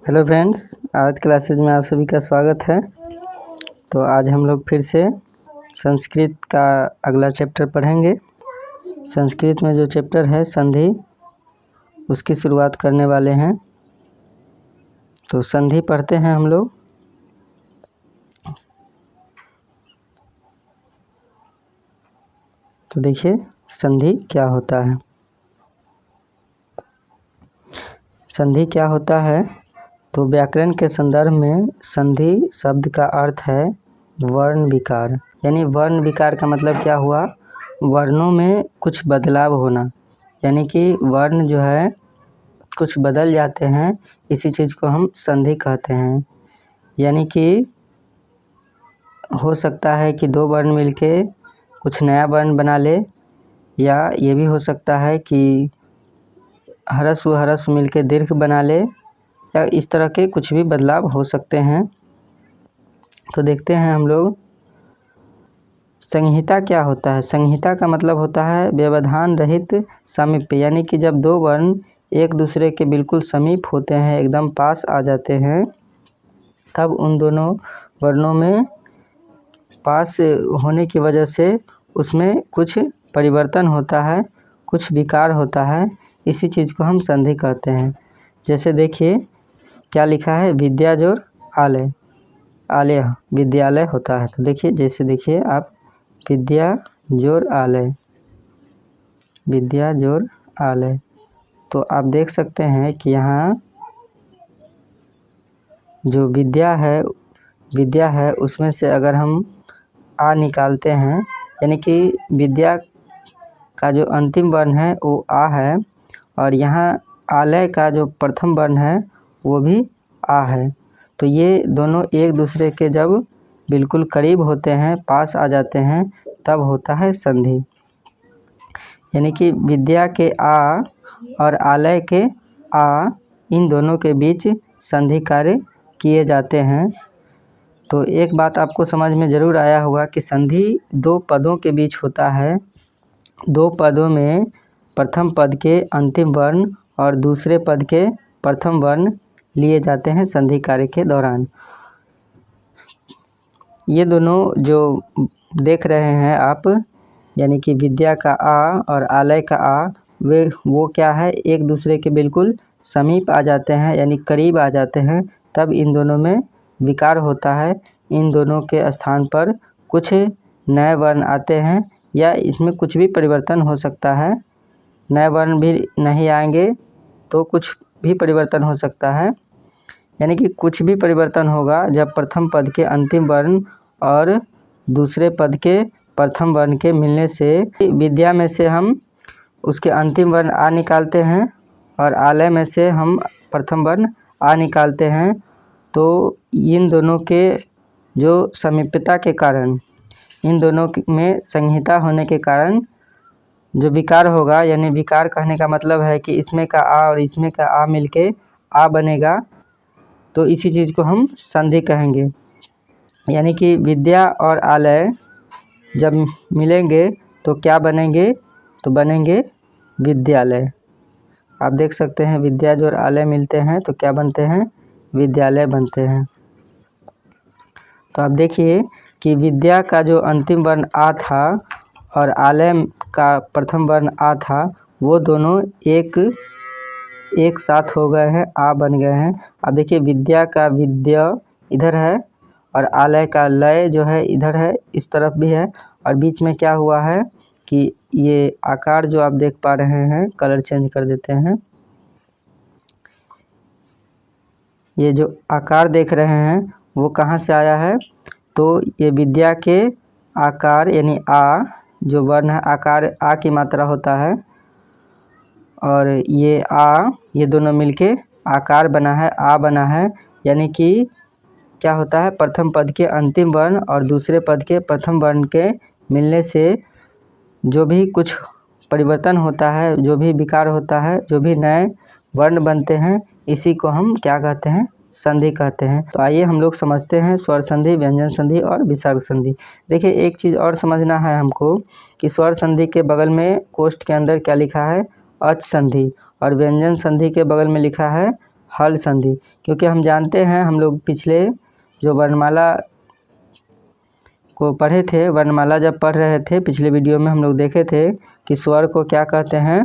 Hello friends, आज classes में आप सभी का स्वागत है। तो आज हम लोग फिर से संस्कृत का अगला चैप्टर पढ़ेंगे। संस्कृत में जो चैप्टर है संधि, उसकी शुरुआत करने वाले हैं। तो संधि पढ़ते हैं हम लोग। तो देखिए संधि क्या होता है। संधि क्या होता है तो व्याकरण के संदर्भ में संधि शब्द का अर्थ है वर्ण विकार। यानी वर्ण विकार का मतलब क्या हुआ, वर्णों में कुछ बदलाव होना, यानी कि वर्ण जो है कुछ बदल जाते हैं, इसी चीज़ को हम संधि कहते हैं। यानी कि हो सकता है कि दो वर्ण मिलके कुछ नया वर्ण बना ले, या ये भी हो सकता है कि ह्रस्व ह्रस्व मिलके दीर्घ बना ले, या इस तरह के कुछ भी बदलाव हो सकते हैं। तो देखते हैं हम लोग संहिता क्या होता है। संहिता का मतलब होता है व्यवधान रहित समीप, यानी कि जब दो वर्ण एक दूसरे के बिल्कुल समीप होते हैं, एकदम पास आ जाते हैं, तब उन दोनों वर्णों में पास होने की वजह से उसमें कुछ परिवर्तन होता है, कुछ विकार होता है। इसी चीज़ को हम संधि कहते हैं। जैसे देखिए क्या लिखा है, विद्या जोड़ आलय, आलय विद्यालय होता है। तो देखिए जैसे देखिए आप, विद्या जोड़ आलय, विद्या जोड़ आलय। तो आप देख सकते हैं कि यहाँ जो विद्या है उसमें से अगर हम आ निकालते हैं, यानी कि विद्या का जो अंतिम वर्ण है वो आ है, और यहाँ आलय का जो प्रथम वर्ण है वो भी आ है। तो ये दोनों एक दूसरे के जब बिल्कुल करीब होते हैं, पास आ जाते हैं, तब होता है संधि। यानी कि विद्या के आ और आलय के आ, इन दोनों के बीच संधि कार्य किए जाते हैं। तो एक बात आपको समझ में ज़रूर आया होगा कि संधि दो पदों के बीच होता है। दो पदों में प्रथम पद के अंतिम वर्ण और दूसरे पद के प्रथम वर्ण लिए जाते हैं संधि कार्य के दौरान। ये दोनों जो देख रहे हैं आप, यानी कि विद्या का आ और आलय का आ, वो क्या है, एक दूसरे के बिल्कुल समीप आ जाते हैं, यानी करीब आ जाते हैं, तब इन दोनों में विकार होता है। इन दोनों के स्थान पर कुछ नए वर्ण आते हैं, या इसमें कुछ भी परिवर्तन हो सकता है। नए वर्ण भी नहीं आएंगे तो कुछ भी परिवर्तन हो सकता है। यानी कि कुछ भी परिवर्तन होगा जब प्रथम पद के अंतिम वर्ण और दूसरे पद के प्रथम वर्ण के मिलने से। विद्या में से हम उसके अंतिम वर्ण आ निकालते हैं, और आलय में से हम प्रथम वर्ण आ निकालते हैं। तो इन दोनों के जो समीपता के कारण, इन दोनों में संहिता होने के कारण जो विकार होगा, यानी विकार कहने का मतलब है कि इसमें का आ और इसमें का आ मिलके आ बनेगा, तो इसी चीज़ को हम संधि कहेंगे। यानी कि विद्या और आलय जब मिलेंगे तो क्या बनेंगे, तो बनेंगे विद्यालय। आप देख सकते हैं विद्या जो आलय मिलते हैं तो क्या बनते हैं, विद्यालय बनते हैं। तो आप देखिए कि विद्या का जो अंतिम वर्ण आ था और आलय का प्रथम वर्ण आ था, वो दोनों एक साथ हो गए हैं, आ बन गए हैं। अब देखिए विद्या का विद्या इधर है, और आलय का लय जो है इधर है, इस तरफ भी है, और बीच में क्या हुआ है कि ये आकार जो आप देख पा रहे हैं, कलर चेंज कर देते हैं। ये जो आकार देख रहे हैं वो कहाँ से आया है, तो ये विद्या के आकार, यानी आ जो वर्ण है, आकार आ की मात्रा होता है, और ये आ, ये दोनों मिलके आकार बना है, आ बना है। यानी कि क्या होता है, प्रथम पद के अंतिम वर्ण और दूसरे पद के प्रथम वर्ण के मिलने से जो भी कुछ परिवर्तन होता है, जो भी विकार होता है, जो भी नए वर्ण बनते हैं, इसी को हम क्या कहते हैं, संधि कहते हैं। तो आइए हम लोग समझते हैं स्वर संधि, व्यंजन संधि और विसर्ग संधि। देखिए एक चीज़ और समझना है हमको कि स्वर संधि के बगल में कोष्ठ के अंदर क्या लिखा है, अच संधि, और व्यंजन संधि के बगल में लिखा है हल संधि, क्योंकि हम जानते हैं, हम लोग पिछले जो वर्णमाला को पढ़े थे, वर्णमाला जब पढ़ रहे थे पिछले वीडियो में हम लोग देखे थे कि स्वर को क्या कहते हैं,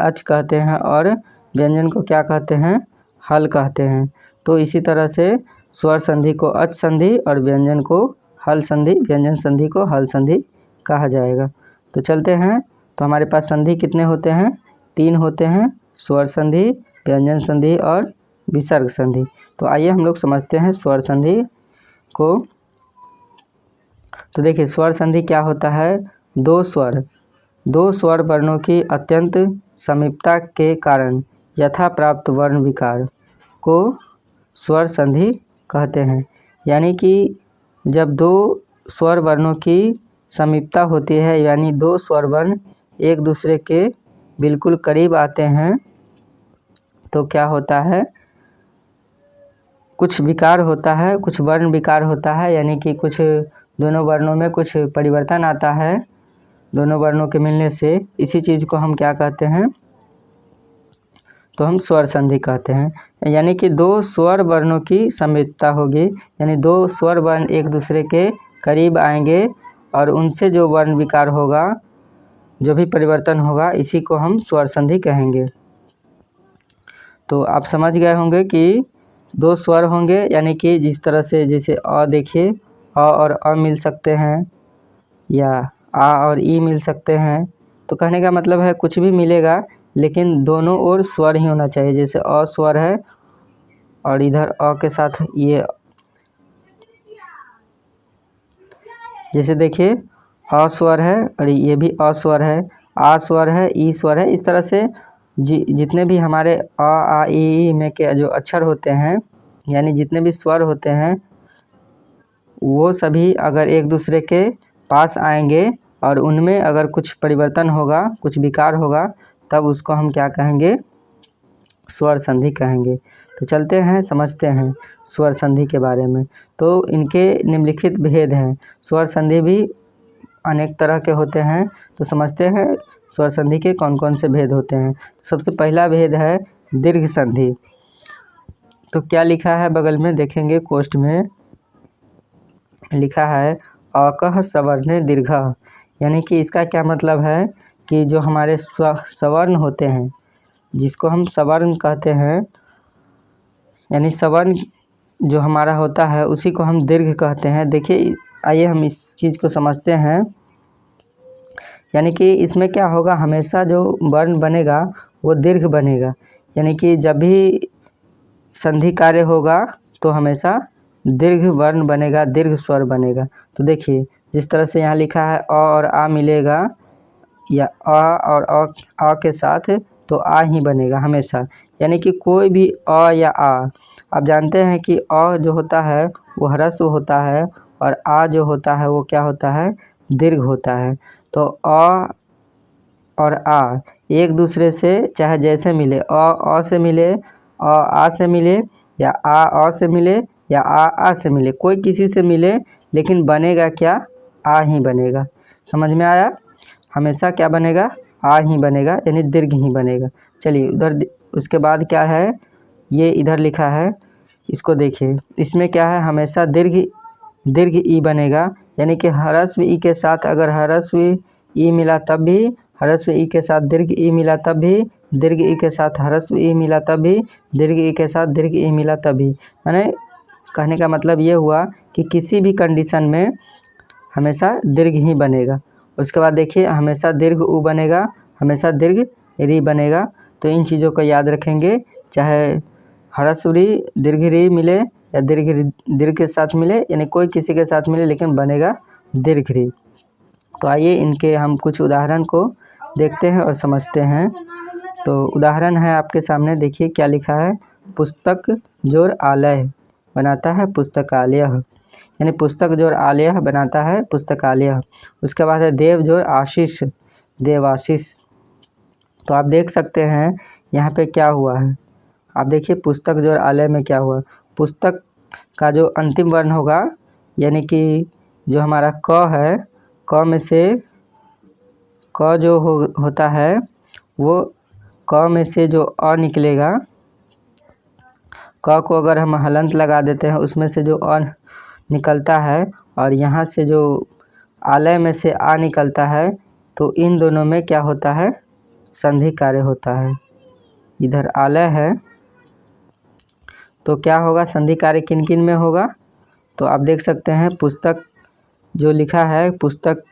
अच कहते हैं, और व्यंजन को क्या कहते हैं, हल कहते हैं। तो इसी तरह से स्वर संधि को अच संधि और व्यंजन को हल संधि, व्यंजन संधि को हल संधि कहा जाएगा। तो चलते हैं। तो हमारे पास संधि कितने होते हैं? 3 होते हैं, स्वर संधि, व्यंजन संधि और विसर्ग संधि। तो आइए हम लोग समझते हैं स्वर संधि को। तो देखिए स्वर संधि क्या होता है? दो स्वर वर्णों की अत्यंत समीपता के कारण यथा प्राप्त वर्ण विकार को स्वर संधि कहते हैं। यानी कि जब दो स्वर वर्णों की समीपता होती है, यानी दो स्वर वर्ण एक दूसरे के बिल्कुल करीब आते हैं, तो क्या होता है? कुछ विकार होता है, कुछ वर्ण विकार होता है, यानी कि कुछ दोनों वर्णों में कुछ परिवर्तन आता है दोनों वर्णों के मिलने से। इसी चीज़ को हम क्या कहते हैं? तो हम स्वर संधि कहते हैं। यानी कि दो स्वर वर्णों की समीपता होगी, यानी दो स्वर वर्ण एक दूसरे के करीब आएंगे और उनसे जो वर्ण विकार होगा, जो भी परिवर्तन होगा, इसी को हम स्वर संधि कहेंगे। तो आप समझ गए होंगे कि दो स्वर होंगे, यानी कि जिस तरह से जैसे अ देखिए, अ और अ मिल सकते हैं, या आ और ई मिल सकते हैं। तो कहने का मतलब है कुछ भी मिलेगा, लेकिन दोनों ओर स्वर ही होना चाहिए। जैसे अ स्वर है और इधर अ के साथ ये, जैसे देखिए अ स्वर है और ये भी अ स्वर है, आ स्वर है, ई स्वर है। इस तरह से जितने भी हमारे अ आ ई में के जो अक्षर होते हैं, यानी जितने भी स्वर होते हैं, वो सभी अगर एक दूसरे के पास आएंगे और उनमें अगर कुछ परिवर्तन होगा, कुछ विकार होगा, तब उसको हम क्या कहेंगे? स्वर संधि कहेंगे। तो चलते हैं, समझते हैं स्वर संधि के बारे में। तो इनके निम्नलिखित भेद हैं। स्वर संधि भी अनेक तरह के होते हैं, तो समझते हैं स्वर संधि के कौन कौन से भेद होते हैं। तो सबसे पहला भेद है दीर्घ संधि। तो क्या लिखा है बगल में देखेंगे, कोष्ठ में लिखा है अकः सवर्णे दीर्घः। यानी कि इसका क्या मतलब है कि जो हमारे सवर्ण होते हैं, जिसको हम सवर्ण कहते हैं, यानी सवर्ण जो हमारा होता है उसी को हम दीर्घ कहते हैं। देखिए आइए हम इस चीज़ को समझते हैं। यानी कि इसमें क्या होगा, हमेशा जो वर्ण बनेगा वो दीर्घ बनेगा। यानी कि जब भी संधि कार्य होगा तो हमेशा दीर्घ वर्ण बनेगा, दीर्घ स्वर बनेगा। तो देखिए जिस तरह से यहाँ लिखा है अ और आ मिलेगा, या अ और अ के साथ, तो आ ही बनेगा हमेशा। यानी कि कोई भी अ या आ, आप जानते हैं कि अ जो होता है वो ह्रस्व होता है और आ जो होता है वो क्या होता है? दीर्घ होता है। तो अ और आ एक दूसरे से चाहे जैसे मिले, अ से मिले, आ से मिले, या आ से मिले, या आ से मिले, कोई किसी से मिले, लेकिन बनेगा क्या? आ ही बनेगा। समझ में आया? हमेशा क्या बनेगा? आ ही बनेगा, यानी दीर्घ ही बनेगा। चलिए उधर उसके बाद क्या है, ये इधर लिखा है, इसको देखिए। इसमें क्या है, हमेशा दीर्घ ई बनेगा। यानी कि ह्रस्व ई के साथ अगर ह्रस्व ई मिला तब भी, ह्रस्व ई के साथ दीर्घ ई मिला तब भी, दीर्घ ई के साथ ह्रस्व ई मिला तब भी, दीर्घ ई के साथ दीर्घ ई मिला तब भी। यानी कहने का मतलब ये हुआ कि किसी भी कंडीशन में हमेशा दीर्घ ही बनेगा। उसके बाद देखिए हमेशा दीर्घ उ बनेगा, हमेशा दीर्घ री बनेगा। तो इन चीज़ों को याद रखेंगे, चाहे ह्रस्व री दीर्घ री मिले या दीर्घ के साथ मिले, यानी कोई किसी के साथ मिले, लेकिन बनेगा दीर्घ री। तो आइए इनके हम कुछ उदाहरण को देखते हैं और समझते हैं। तो उदाहरण है आपके सामने, देखिए क्या लिखा है, पुस्तक जोड़ आलय बनाता है पुस्तकालय, यानी पुस्तक जोड़ आलय बनाता है पुस्तकालय। उसके बाद है देव जोड़ आशीष, देवाशीष। तो आप देख सकते हैं यहाँ पे क्या हुआ है। आप देखिए पुस्तक जोड़ आलय में क्या हुआ, पुस्तक का जो अंतिम वर्ण होगा, यानी कि जो हमारा क है, क में से क जो होता है, वो क में से जो अ निकलेगा, क को अगर हम हलंत लगा देते हैं उसमें से जो अ निकलता है और यहाँ से जो आलय में से आ निकलता है, तो इन दोनों में क्या होता है, संधि कार्य होता है। इधर आलय है तो क्या होगा, संधि कार्य किन किन में होगा, तो आप देख सकते हैं पुस्तक जो लिखा है, पुस्तक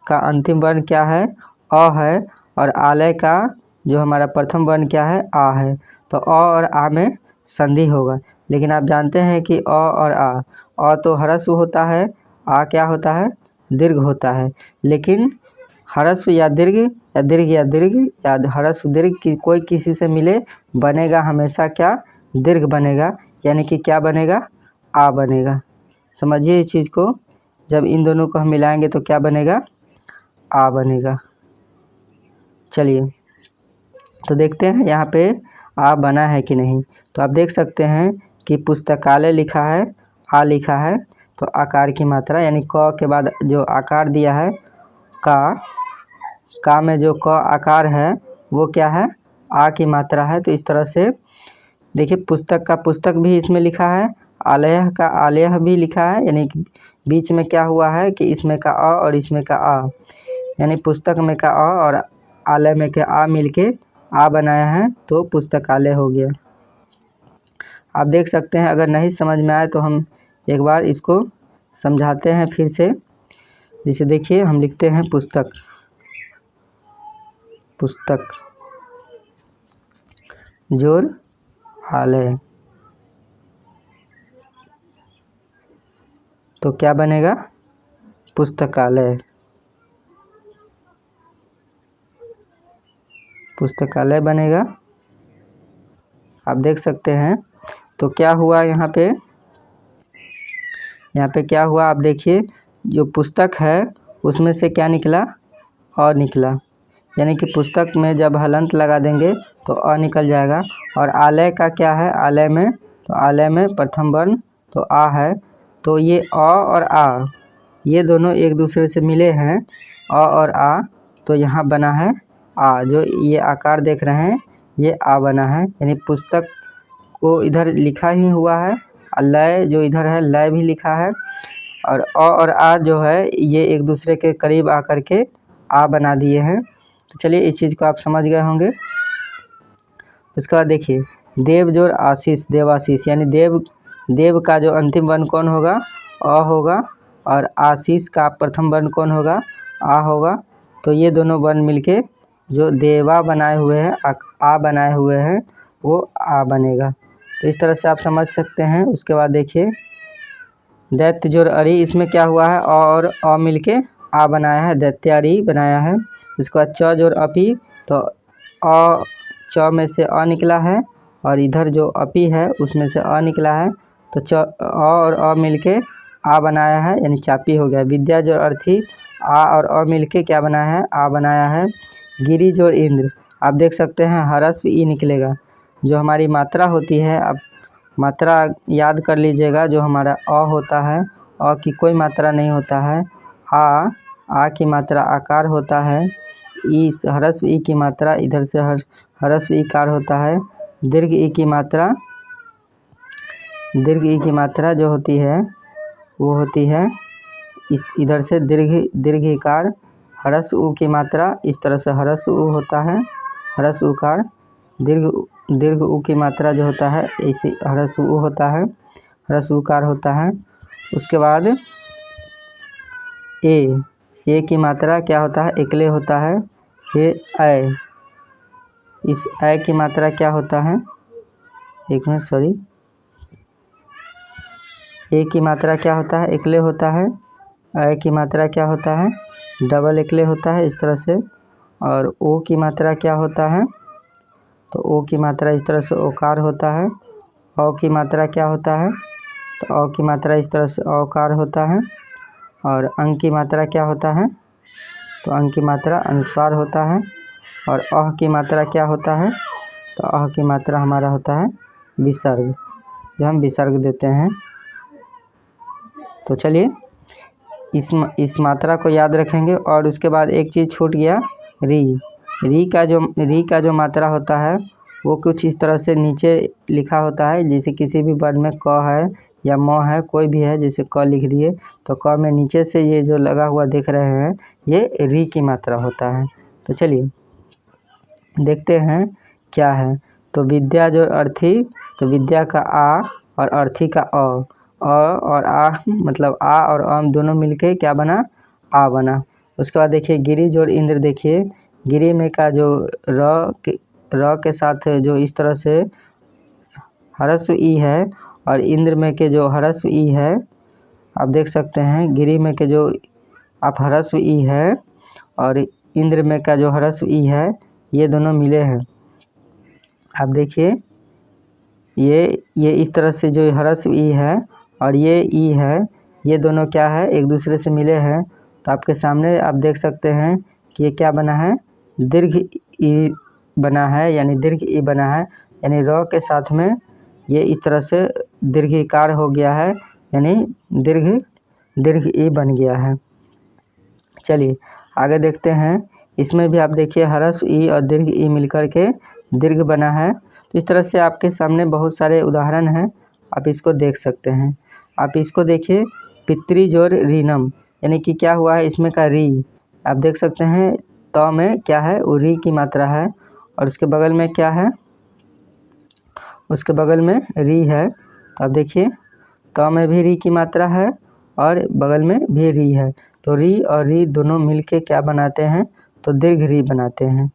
का अंतिम वर्ण क्या है, अ है, और आलय का जो हमारा प्रथम वर्ण क्या है, आ है। तो अ और आ में संधि होगा। लेकिन आप जानते हैं कि अ और आ तो ह्रस्व होता है, आ क्या होता है, दीर्घ होता है। लेकिन ह्रस्व या दीर्घ या दीर्घ या दीर्घ या ह्रस्व दीर्घ की कोई किसी से मिले बनेगा हमेशा क्या, दीर्घ बनेगा, यानी कि क्या बनेगा, आ बनेगा। समझिए इस चीज़ को, जब इन दोनों को हम मिलाएंगे तो क्या बनेगा, आ बनेगा। चलिए तो देखते हैं यहाँ पे आ बना है कि नहीं। तो आप देख सकते हैं कि पुस्तकालय लिखा है, आ लिखा है, तो आकार की मात्रा यानी क के बाद जो आकार दिया है का में जो क आकार है वो क्या है, आ की मात्रा है। तो इस तरह से देखिए पुस्तक का पुस्तक भी इसमें लिखा है, आलय का आलय भी लिखा है, यानी कि बीच में क्या हुआ है कि इसमें का अ और इसमें का आ, यानी पुस्तक में का अ और आलय में का आ मिलके आ बनाया है, तो पुस्तकालय हो गया। आप देख सकते हैं, अगर नहीं समझ में आए तो हम एक बार इसको समझाते हैं फिर से। जैसे देखिए हम लिखते हैं पुस्तक, पुस्तक जोड़ आलय, तो क्या बनेगा, पुस्तकालय, पुस्तकालय बनेगा। आप देख सकते हैं तो क्या हुआ यहाँ पे क्या हुआ, आप देखिए जो पुस्तक है उसमें से क्या निकला, अ निकला, यानी कि पुस्तक में जब हलंत लगा देंगे तो अ निकल जाएगा। और आलय का क्या है, आलय में, तो आलय में प्रथम वर्ण तो आ है, तो ये अ और आ ये दोनों एक दूसरे से मिले हैं, अ और आ, तो यहाँ बना है आ, जो ये आकार देख रहे हैं ये आ बना है, यानी पुस्तक को इधर लिखा ही हुआ है, लय जो इधर है लय भी लिखा है, और अ और आ जो है ये एक दूसरे के करीब आकर के आ बना दिए हैं। तो चलिए इस चीज़ को आप समझ गए होंगे। उसके बाद देखिए देव जोड़ आशीष, देवाशीष, यानी देव का जो अंतिम वर्ण कौन होगा, अ होगा, और आशीष का प्रथम वर्ण कौन होगा, आ होगा। तो ये दोनों वर्ण मिलके जो देवा बनाए हुए हैं, आ बनाए हुए हैं, वो आ बनेगा। तो इस तरह से आप समझ सकते हैं। उसके बाद देखिए दैत्य जोड़ अरी, इसमें क्या हुआ है, अ और अ मिलके आ बनाया है, दैत्यारी बनाया है। उसके बाद च जोड़ अपी, तो अ च में से अ निकला है, और इधर जो अपी है उसमें से अ निकला है, तो च अ और अ मिलके आ बनाया है, यानी चापी हो गया। विद्या जोड़ अर्थी, आ और अ मिलके क्या बनाया है, आ बनाया है। गिरी जोड़ इंद्र, आप देख सकते हैं ह्रस्व ई निकलेगा। जो हमारी मात्रा होती है, आप मात्रा याद कर लीजिएगा, जो हमारा अ होता है, अ की कोई मात्रा नहीं होता है, आ की मात्रा आकार होता है, ई ह्रस्व ई की मात्रा इधर से ह्रस्व ईकार होता है, दीर्घ ई की मात्रा जो होती है वो होती है इधर से दीर्घ ईकार, ह्रस्व उ की मात्रा इस तरह से ह्रस्व उ होता है, ह्रस्व उकार, दीर्घ उ की मात्रा जो होता है इसी ह्रस्व उ होता है, ह्रस्व उकार होता है। उसके बाद ए की मात्रा क्या होता है, एकले होता है। ये ऐ, इस ऐ की मात्रा क्या होता है, एक मिनट सॉरी, ए की मात्रा क्या होता है, एकले होता है। ऐ की मात्रा क्या होता है, डबल एकले होता है इस तरह से। और ओ की मात्रा क्या होता है, तो ओ की मात्रा इस तरह से ओकार होता है। औ की मात्रा क्या होता है, तो औ की मात्रा इस तरह से औकार होता है। और अंग की मात्रा क्या होता है, तो अंग की मात्रा अनुस्वार होता है। और अह की मात्रा क्या होता है, तो अह की मात्रा हमारा होता है विसर्ग, जो हम विसर्ग देते हैं। तो चलिए इस मात्रा को याद रखेंगे। और उसके बाद एक चीज़ छूट गया, री का जो मात्रा होता है वो कुछ इस तरह से नीचे लिखा होता है। जैसे किसी भी वर्ड में क है या म है, कोई भी है, जैसे क लिख दिए तो क में नीचे से ये जो लगा हुआ देख रहे हैं ये री की मात्रा होता है। तो चलिए देखते हैं क्या है। तो विद्या जो अर्थी, तो विद्या का आ और अर्थी का अ और आ मतलब आ और अम दोनों मिलके क्या बना, आ बना। उसके बाद देखिए गिरी जोड़ इंद्र, देखिए गिरी में का जो र के साथ जो इस तरह से ह्रस्व ई है और इंद्र में के जो ह्रस्व ई है, आप देख सकते हैं गिरी में के जो आप ह्रस्व ई है और इंद्र में का जो ह्रस्व ई है, ये दोनों मिले हैं। आप देखिए ये इस तरह से जो ह्रस्व ई है और ये ई है, ये दोनों क्या है, एक दूसरे से मिले हैं। तो आपके सामने आप देख सकते हैं कि ये क्या बना है, दीर्घ ई बना है, यानी दीर्घ ई बना है। यानी र के साथ में ये इस तरह से दीर्घिकार हो गया है, यानी दीर्घ ई बन गया है। चलिए आगे देखते हैं। इसमें भी आप देखिए ह्रस्व ई और दीर्घ ई मिलकर के दीर्घ बना है। तो इस तरह से आपके सामने बहुत सारे उदाहरण हैं, आप इसको देख सकते हैं। आप इसको देखिए पितृ जोड़ रीनम, यानी कि क्या हुआ है इसमें का री, आप देख सकते हैं त में क्या है, वो री की मात्रा है और उसके बगल में क्या है, उसके बगल में री है। तो आप देखिए त में भी री की मात्रा है और बगल में भी री है। तो री और री दोनों मिलके क्या बनाते हैं, तो दीर्घ री बनाते हैं।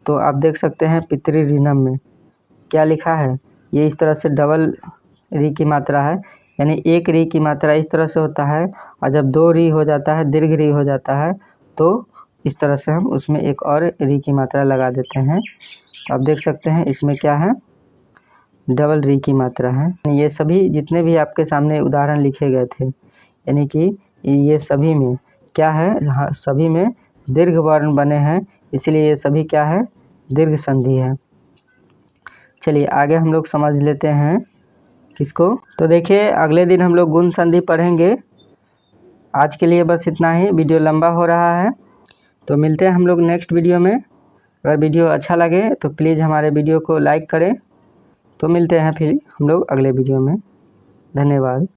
तो आप देख सकते हैं पितृ रीनम में क्या लिखा है, ये इस तरह से डबल री की मात्रा है, यानी एक री की मात्रा इस तरह से होता है और जब दो री हो जाता है, दीर्घ री हो जाता है, तो इस तरह से हम उसमें एक और री की मात्रा लगा देते हैं। तो आप देख सकते हैं इसमें क्या है, डबल री की मात्रा है। ये सभी जितने भी आपके सामने उदाहरण लिखे गए थे, यानी कि ये सभी में क्या है, हाँ सभी में दीर्घ वर्ण बने हैं, इसलिए ये सभी क्या है, दीर्घ संधि है। चलिए आगे हम लोग समझ लेते हैं किसको। तो देखिए अगले दिन हम लोग गुण संधि पढ़ेंगे। आज के लिए बस इतना ही, वीडियो लंबा हो रहा है, तो मिलते हैं हम लोग नेक्स्ट वीडियो में। अगर वीडियो अच्छा लगे तो प्लीज़ हमारे वीडियो को लाइक करें। तो मिलते हैं फिर हम लोग अगले वीडियो में। धन्यवाद।